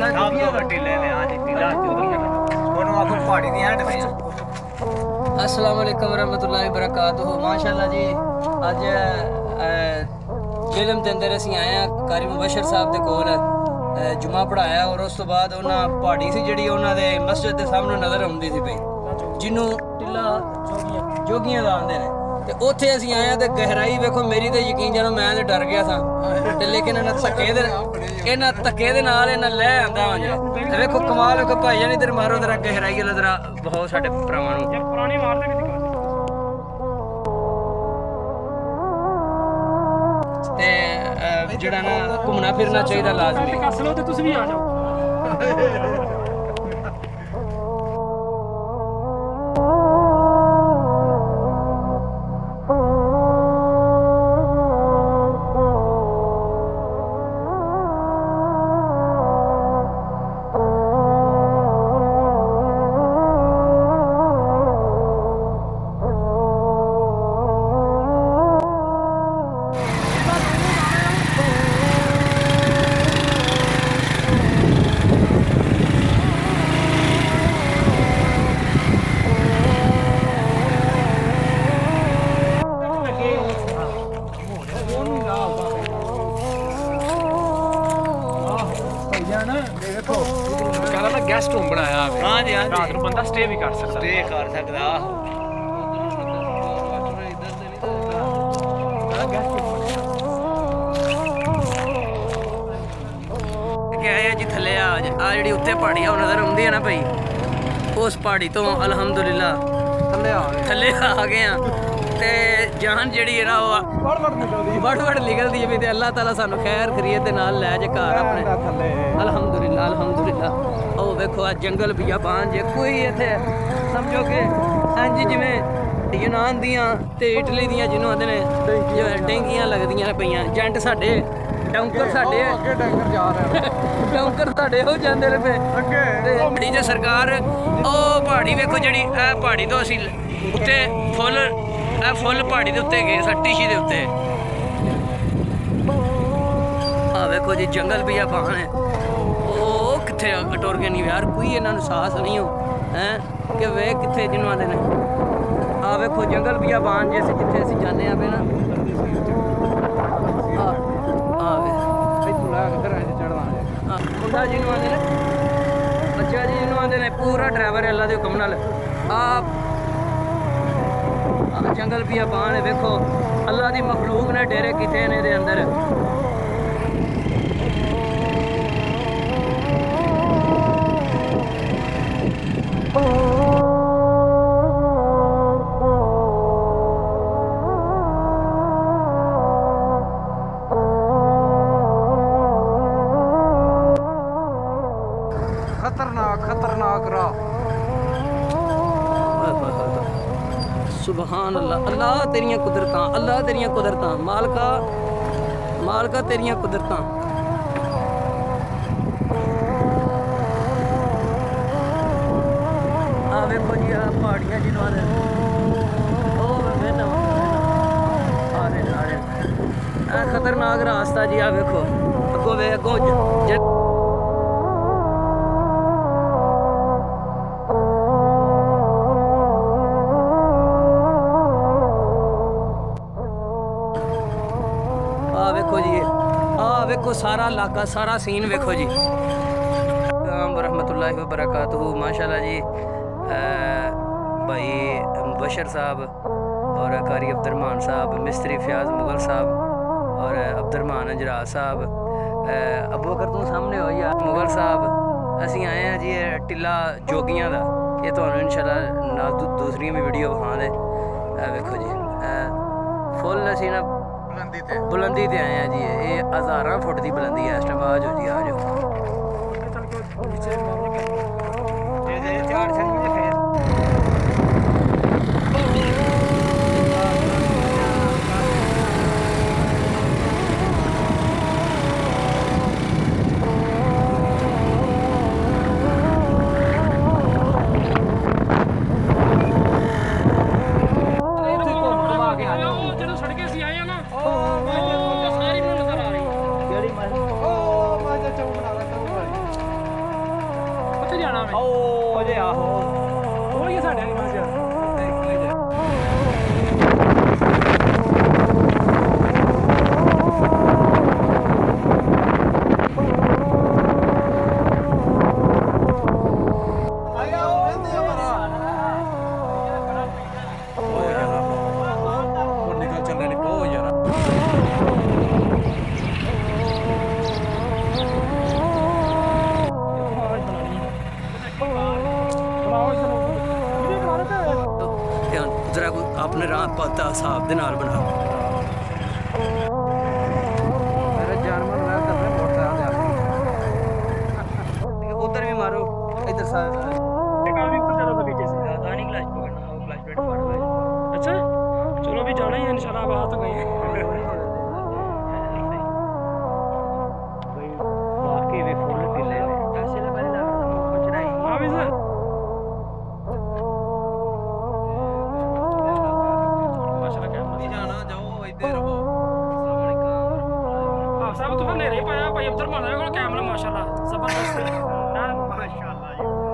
टिला till ने आज टिला दोनों आपको पहाड़ी दी हैंड में। अस्सलाम वालेकुम रहमतुल्लाहि व बरकातहू। माशाल्लाह जी अज जिलम के अंदर असीं आए हैं कारी मुबशर साहब के कोल जुमा पढ़ाया और उस तो बाद उन्हें पहाड़ी सी जी उन्होंने मस्जिद के सामने नज़र आती सी पई जिन्हों टिला जोगियां का आते हैं। तो उत्थे असीं आए तो गहराई वेखो मेरी तो यकीन जानो मैं तो डर गया था ते लेकिन इन्हें धक्के दे नाल इन्हें लै आंदा मुझे वेखो कमाल वेखो भाई जान इधर मारो जरा गहराई वाला जरा बहुत साडे भरावां नूं पुरानी मारदे भी ते जेड़ा ना घूमना फिरना चाहिए लाजमी कस लो ते तुसीं भी आ जाओ। गेस्ट रूम बनाया हाँ जी हाँ रात को बंदा स्टे भी कर सकता क्या है जी थले आ जी उत्ते पहाड़ी नज़र आती है ना भाई उस पहाड़ी तो अलहमदुलिल्लाह थले आ गए हैं ते जान जी है ना वड़ निकलती है भी अल्लाह ताला सानू खैर खरीत के नाल लै जे घर अपने अलहमदुलिल्लाह अलहमदुलिल्लाह। ओ वेखो आ जंगल बियाबान जे कोई इत्थे समझो कि इंज जिवें यूनान दियां ते इटली दियां जिन्हों आंदे ने डेंगियां लगदियां पईयां जंट साडे डंकर साडे डंकर साडे हो जांदे ने पे ते बड़ी जे सरकार ओ पहाड़ी वेखो जेड़ी ए पहाड़ी तो असीं उत्ते फुल पहाड़ी के उत्ते गए टीशी के उत्ते आ वेखो जी जंगल भी बान है वो कितने टुर गए नहीं यार कोई इन्होंने साहस नहीं हो है कि वे कितने जिन्हों आते हैं आ वेखो जंगल भी बान जैसे जिथे असीं जाने पे ना मुंडा जिन्हों आते हैं बच्चा जी जिन्हों आते हैं पूरा ड्राइवर अल्लाह के हुक्म नाल आप जंगल भी बान है वेखो अल्लाह की मखलूक ने डेरे किते ने दे अंदर खतरनाक राह सुबहान अल्लाह अल्लाह तेरियां कुदरतां अल्लाह तेरियां कुदरतां मालका तेरियां कुदरतां आ वेखो जी आ पहाड़ियां जिन्हों आ खतरनाक रास्ता जी आ वेखो अगो वे अगो वेखो जी वेखो सारा इलाका सारा सीन वेखो जी रहमतुल्लाहि व बरकातहू। माशाल्लाह जी भाई मुबशर साहब और कारी अब्दुर्रहमान साहब मिस्त्री फयाज मुगल साहब और अब्दुर्रहमान अंजरा साहब अबू बकर तू सामने हो या मुगल साहब असीं आए हैं जी टिला जोगियां का ये तो इंशाल्लाह दूसरी भी वीडियो विखा दे वेखो जी फुल असीं ना बुलंदी ते आए हैं जी ये 1000 फुट की बुलंदी है इस टाइम आ जाओ जी आ जाओ सारी नजर आ रही है। ਜਾਣਾ ਉਹਨੇ ਉਹ ਜੇ ਆਹੋ ਉਹ ਹੀ ਸਾਡੇ ਵਾਲੀ ਬਸ ਯਾਰ ਜਰਾ ਕੋਈ ਆਪਣੇ ਰਾਹ ਪਤਾ ਹਿਸਾਬ ਦੇ ਨਾਲ ਬਣਾ ਮੇਰੇ ਜਾਨਵਰ ਨਾ ਕਰਨੇ ਮੋਟਰਸਾਈਕਲ ਉਧਰ ਵੀ ਮਾਰੋ इधर साइड काम भी तो ज्यादा था पीछे से दानी क्लच पकड़ना वो क्लच प्लेट फाड़ हुआ अच्छा चलो अभी जाना ही है इंशाल्लाह अब आ तो गए हैं बाकी भी फुल ढीले ने ऐसे ले पहले लगा कुछ नहीं हां भी सर माशाल्लाह क्या मत जाना जाओ इधर रहो आप सब तो ले रहे पाया भाई अब्दुल माना को कैमरा माशाल्लाह जबरदस्त माशाल्लाह